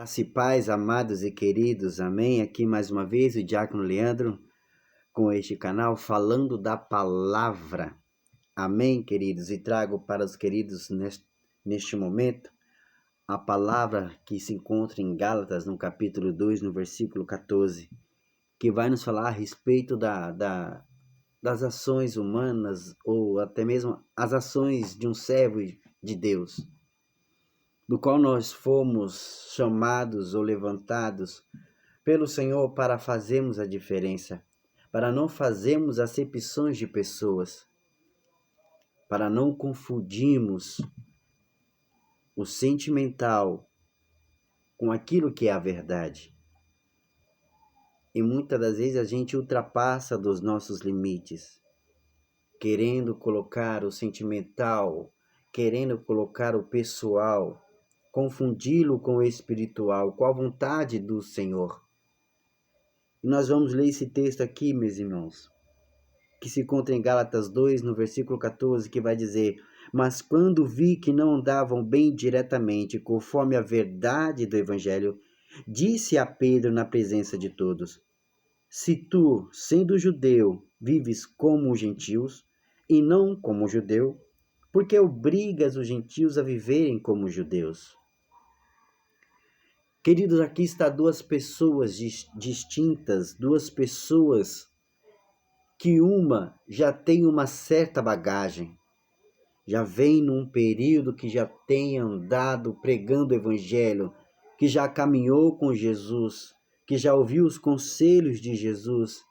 Graça e paz, amados e queridos, amém. Aqui mais uma vez o Diácono Leandro com este canal falando da palavra, amém, queridos. E trago para os queridos neste momento a palavra que se encontra em Gálatas, no capítulo 2, no versículo 14, que vai nos falar a respeito das ações humanas ou até mesmo as ações de um servo de Deus, do qual nós fomos chamados ou levantados pelo Senhor para fazermos a diferença, para não fazermos acepções de pessoas, para não confundirmos o sentimental com aquilo que é a verdade. E muitas das vezes a gente ultrapassa dos nossos limites, querendo colocar o sentimental, querendo colocar o pessoal, confundi-lo com o espiritual, com a vontade do Senhor. E nós vamos ler esse texto aqui, meus irmãos, que se encontra em Gálatas 2, no versículo 14, que vai dizer: mas quando vi que não andavam bem diretamente, conforme a verdade do Evangelho, disse a Pedro na presença de todos: se tu, sendo judeu, vives como os gentios, e não como judeu, por que obrigas os gentios a viverem como judeus? Queridos, aqui está duas pessoas distintas, duas pessoas que uma já tem uma certa bagagem, já vem num período que já tem andado pregando o Evangelho, que já caminhou com Jesus, que já ouviu os conselhos de Jesus,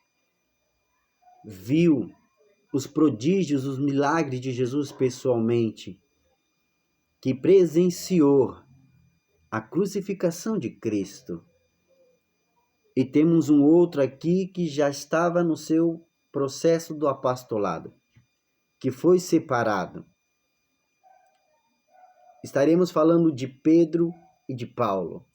viu os prodígios, os milagres de Jesus pessoalmente, que presenciou a crucificação de Cristo. E temos um outro aqui que já estava no seu processo do apostolado, que foi separado. Estaremos falando de Pedro e de Paulo.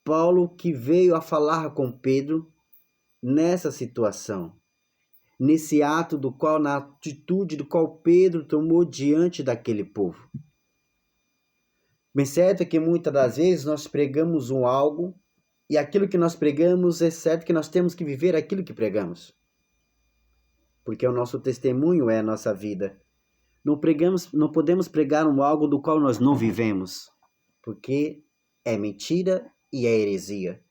Paulo que veio a falar com Pedro nessa situação, nesse ato do qual, na atitude do qual Pedro tomou diante daquele povo. Bem certo é que muitas das vezes nós pregamos algo e aquilo que nós pregamos é certo que nós temos que viver aquilo que pregamos. Porque o nosso testemunho é a nossa vida. Não podemos pregar algo do qual nós não vivemos, porque é mentira e é heresia.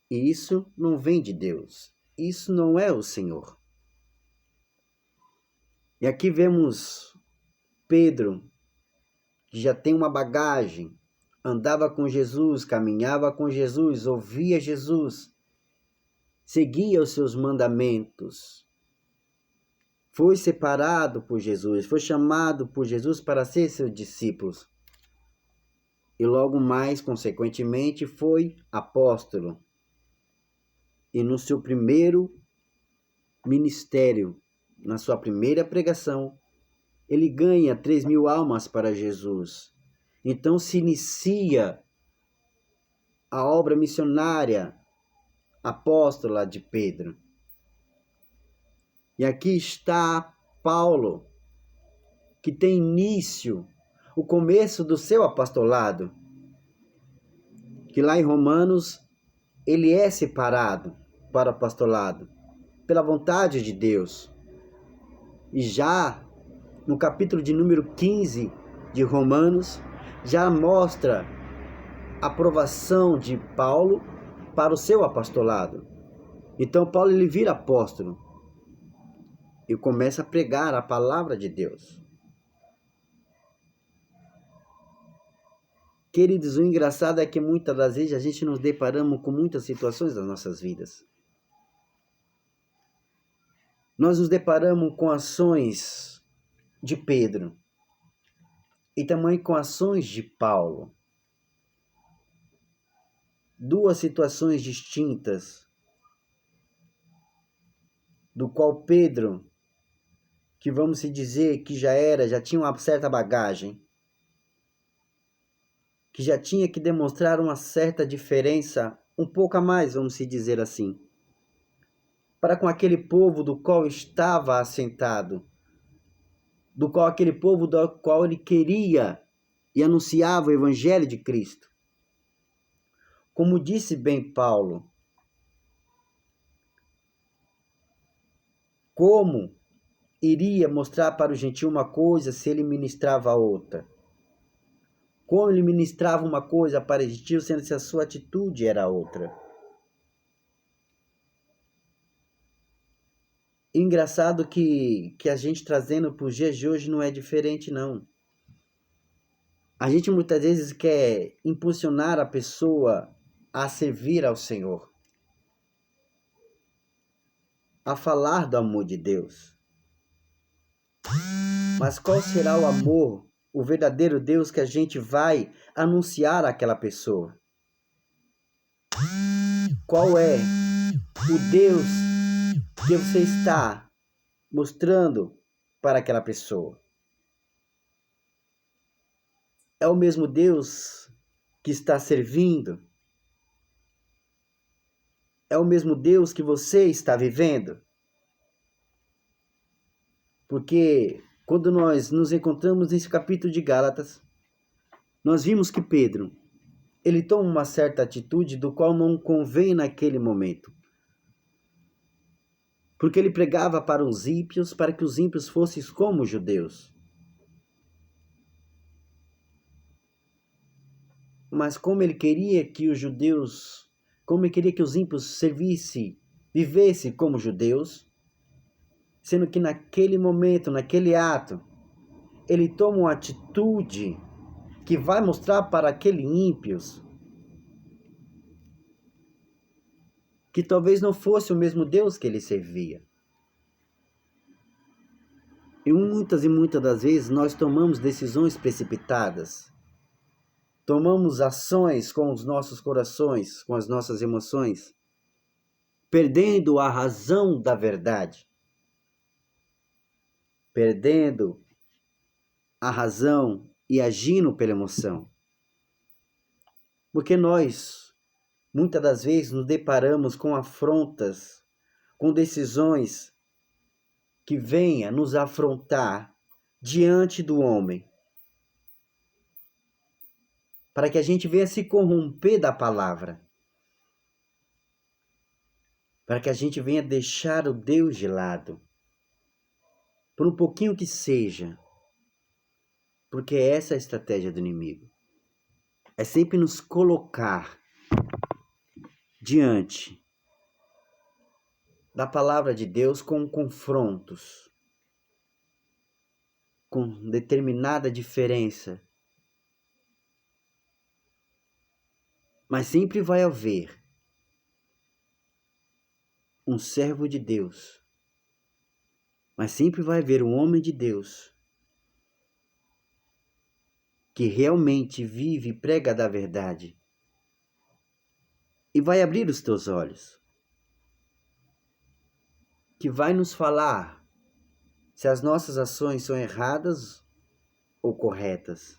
E isso não vem de Deus. Isso não é o Senhor. E aqui vemos Pedro, que já tem uma bagagem, andava com Jesus, caminhava com Jesus, ouvia Jesus, seguia os seus mandamentos, foi separado por Jesus, foi chamado por Jesus para ser seus discípulos. E logo mais, consequentemente, foi apóstolo. E no seu primeiro ministério, na sua primeira pregação, ele ganha 3.000 almas para Jesus. Então se inicia a obra missionária apóstola de Pedro. E aqui está Paulo, que tem início, o começo do seu apostolado, que lá em Romanos ele é separado para o apostolado, pela vontade de Deus. E já no capítulo de número 15 de Romanos, já mostra a aprovação de Paulo para o seu apostolado. Então Paulo ele vira apóstolo e começa a pregar a palavra de Deus. Queridos, o engraçado é que muitas das vezes a gente nos deparamos com muitas situações das nossas vidas. Nós nos deparamos com ações de Pedro e também com ações de Paulo. Duas situações distintas, do qual Pedro, que vamos se dizer que já tinha uma certa bagagem, que já tinha que demonstrar uma certa diferença, um pouco a mais, vamos se dizer assim, para com aquele povo do qual estava assentado, do qual aquele povo do qual ele queria e anunciava o evangelho de Cristo. Como disse bem Paulo, como iria mostrar para o gentio uma coisa se ele ministrava outra? Como ele ministrava uma coisa para o gentio, sendo que a sua atitude era outra? Engraçado que a gente trazendo para os dias de hoje não é diferente, não. A gente muitas vezes quer impulsionar a pessoa a servir ao Senhor, a falar do amor de Deus. Mas qual será o amor, o verdadeiro Deus que a gente vai anunciar àquela pessoa? Qual é o Deus que você está mostrando para aquela pessoa? É o mesmo Deus que está servindo? É o mesmo Deus que você está vivendo? Porque quando nós nos encontramos nesse capítulo de Gálatas, nós vimos que Pedro, ele toma uma certa atitude do qual não convém naquele momento. Porque ele pregava para os ímpios, para que os ímpios fossem como os judeus. Mas como ele queria que os judeus, como ele queria que os ímpios vivessem como judeus, sendo que naquele momento, naquele ato, ele toma uma atitude que vai mostrar para aqueles ímpios que talvez não fosse o mesmo Deus que ele servia. E muitas das vezes nós tomamos decisões precipitadas. Tomamos ações com os nossos corações, com as nossas emoções, perdendo a razão da verdade. Perdendo a razão e agindo pela emoção. Porque nós, muitas das vezes, nos deparamos com afrontas, com decisões que venham nos afrontar diante do homem, para que a gente venha se corromper da palavra, para que a gente venha deixar o Deus de lado, por um pouquinho que seja, porque essa é a estratégia do inimigo. É sempre nos colocar diante da palavra de Deus com confrontos, com determinada diferença. Mas sempre vai haver um servo de Deus. Mas sempre vai haver um homem de Deus que realmente vive e prega da verdade. E vai abrir os teus olhos. Que vai nos falar se as nossas ações são erradas ou corretas.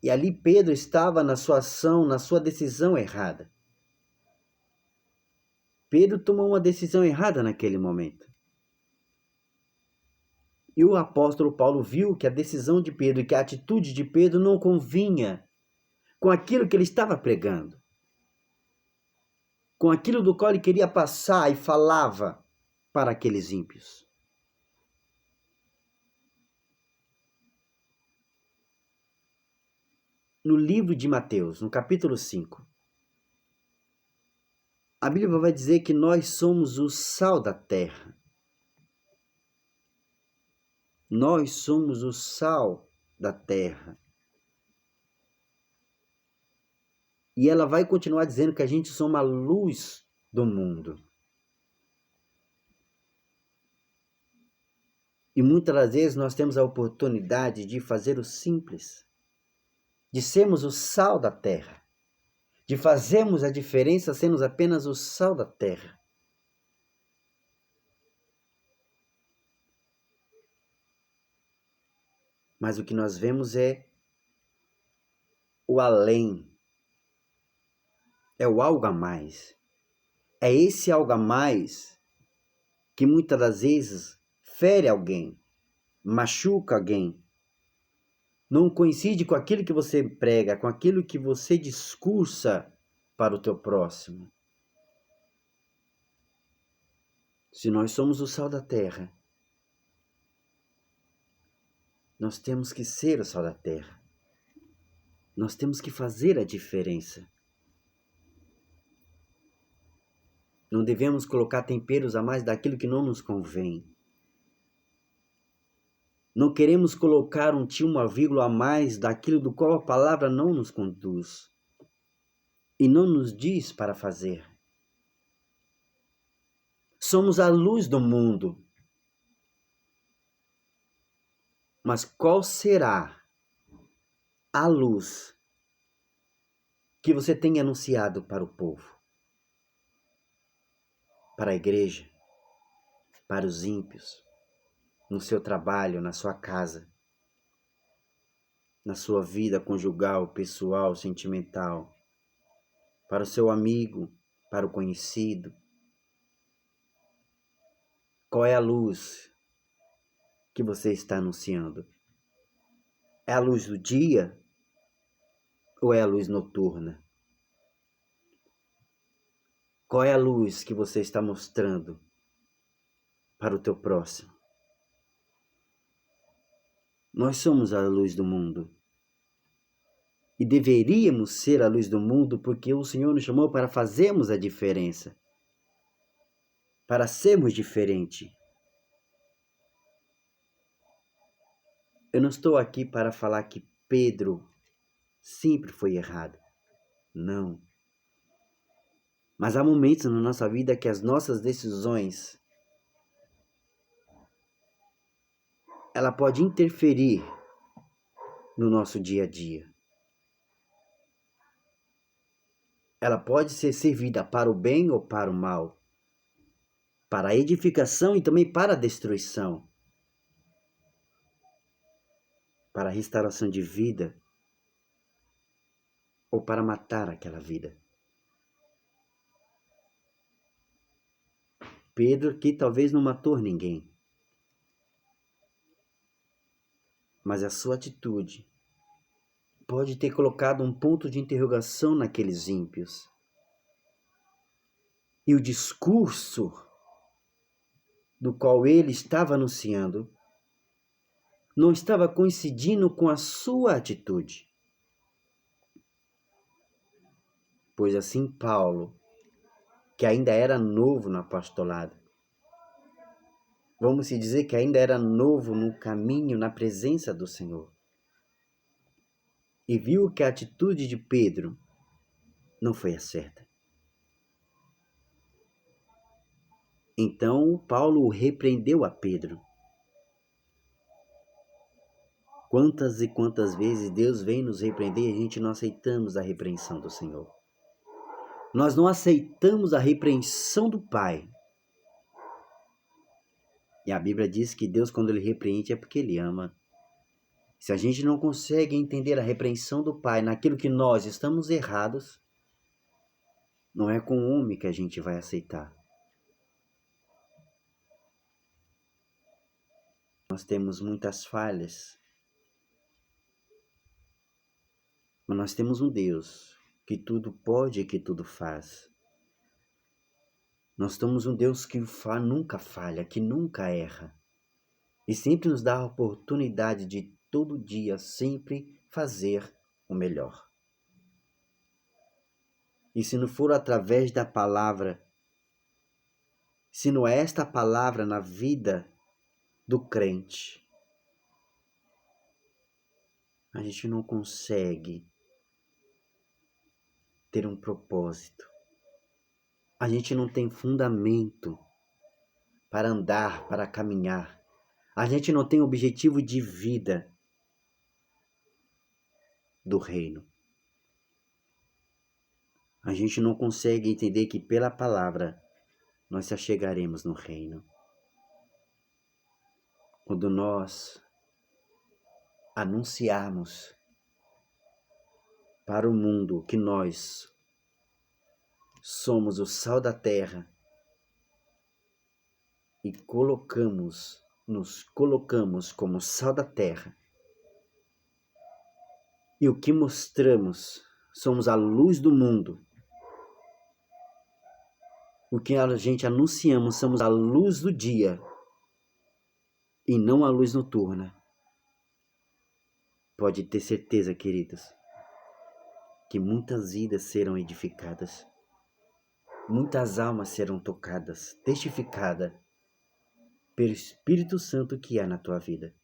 E ali Pedro estava na sua ação, na sua decisão errada. Pedro tomou uma decisão errada naquele momento. E o apóstolo Paulo viu que a decisão de Pedro e que a atitude de Pedro não convinha com aquilo que ele estava pregando, com aquilo do qual ele queria passar e falava para aqueles ímpios. No livro de Mateus, no capítulo 5, a Bíblia vai dizer que nós somos o sal da terra. Nós somos o sal da terra. E ela vai continuar dizendo que a gente somos a luz do mundo. E muitas das vezes nós temos a oportunidade de fazer o simples, de sermos o sal da terra, de fazermos a diferença sendo apenas o sal da terra. Mas o que nós vemos é o além, é o algo a mais. É esse algo a mais que muitas das vezes fere alguém. machuca alguém, não coincide com aquilo que você prega, com aquilo que você discursa para o teu próximo. Se nós somos o sal da terra, nós temos que ser o sal da terra. Nós temos que fazer a diferença. Não devemos colocar temperos a mais daquilo que não nos convém. Não queremos colocar um tio, uma vírgula a mais daquilo do qual a palavra não nos conduz e não nos diz para fazer. Somos a luz do mundo. Mas qual será a luz que você tem anunciado para o povo? Para a igreja? Para os ímpios? No seu trabalho, na sua casa? Na sua vida conjugal, pessoal, sentimental? Para o seu amigo? Para o conhecido? Qual é a luz que você está anunciando? É a luz do dia ou é a luz noturna? Qual é a luz que você está mostrando para o teu próximo? Nós somos a luz do mundo. E deveríamos ser a luz do mundo porque o Senhor nos chamou para fazermos a diferença. Para sermos diferentes. Eu não estou aqui para falar que Pedro sempre foi errado. Não. Mas há momentos na nossa vida que as nossas decisões ela pode interferir no nosso dia a dia. Ela pode ser servida para o bem ou para o mal. Para a edificação e também para a destruição. Para a restauração de vida ou para matar aquela vida. Pedro que talvez não matou ninguém, mas a sua atitude pode ter colocado um ponto de interrogação naqueles ímpios. E o discurso do qual ele estava anunciando não estava coincidindo com a sua atitude. Pois assim Paulo, que ainda era novo no apostolado, vamos dizer que ainda era novo no caminho, na presença do Senhor, e viu que a atitude de Pedro não foi a certa. Então Paulo repreendeu a Pedro. Quantas e quantas vezes Deus vem nos repreender e a gente não aceitamos a repreensão do Senhor. Nós não aceitamos a repreensão do Pai. E a Bíblia diz que Deus, quando Ele repreende, é porque Ele ama. Se a gente não consegue entender a repreensão do Pai naquilo que nós estamos errados, não é com o homem que a gente vai aceitar. Nós temos muitas falhas, mas nós temos um Deus que tudo pode e que tudo faz. Nós temos um Deus que nunca falha, que nunca erra. E sempre nos dá a oportunidade de todo dia sempre fazer o melhor. E se não for através da palavra, se não é esta palavra na vida do crente, a gente não consegue ter um propósito. A gente não tem fundamento para andar, para caminhar. A gente não tem objetivo de vida do reino. A gente não consegue entender que pela palavra nós se achegaremos no reino. Quando nós anunciarmos para o mundo que nós somos o sal da terra e colocamos nos colocamos como sal da terra. E o que mostramos, somos a luz do mundo. O que a gente anunciamos, somos a luz do dia e não a luz noturna. Pode ter certeza, queridos, que muitas vidas serão edificadas. Muitas almas serão tocadas, testificadas pelo Espírito Santo que há na tua vida.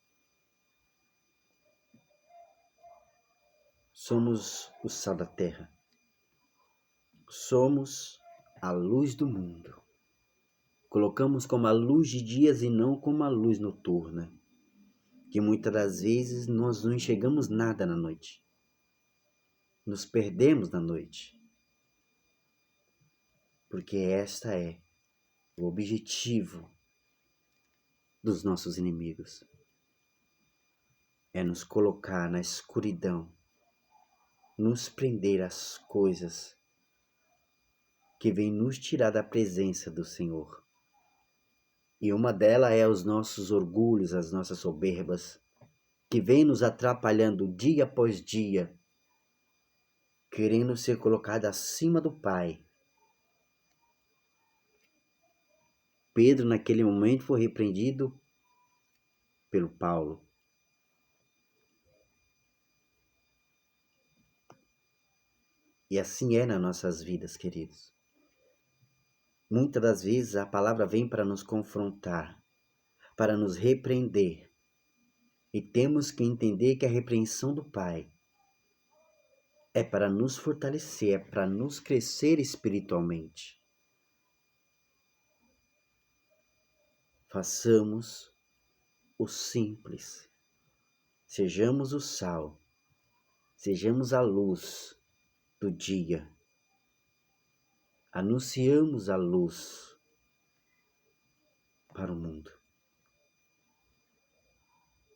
Somos o sal da terra. Somos a luz do mundo. Colocamos como a luz de dias e não como a luz noturna. Que muitas das vezes nós não enxergamos nada na noite. Nos perdemos na noite. Porque esta é o objetivo dos nossos inimigos. É nos colocar na escuridão, nos prender às coisas que vêm nos tirar da presença do Senhor. E uma delas é os nossos orgulhos, as nossas soberbas, que vêm nos atrapalhando dia após dia, querendo ser colocado acima do Pai. Pedro, naquele momento, foi repreendido pelo Paulo. E assim é nas nossas vidas, queridos. Muitas das vezes a palavra vem para nos confrontar, para nos repreender. E temos que entender que a repreensão do Pai é para nos fortalecer, é para nos crescer espiritualmente. Façamos o simples. Sejamos o sal. Sejamos a luz do dia. Anunciamos a luz para o mundo.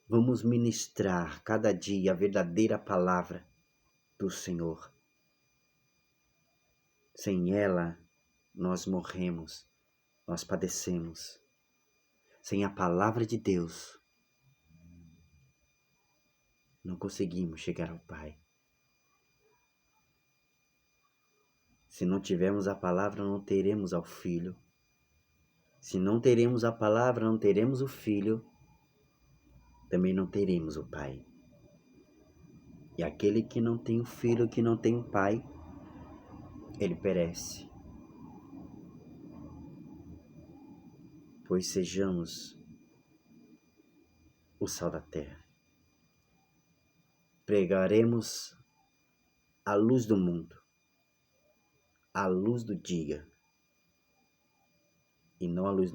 Vamos ministrar cada dia a verdadeira palavra do Senhor. Sem ela, nós morremos, nós padecemos. Sem a palavra de Deus, não conseguimos chegar ao Pai. Se não tivermos a palavra, não teremos ao Filho. Se não teremos a palavra, não teremos o Filho, também não teremos o Pai. E aquele que não tem o Filho, que não tem o Pai, ele perece. Pois sejamos o sal da terra. Pregaremos a luz do mundo, a luz do dia, e não a luz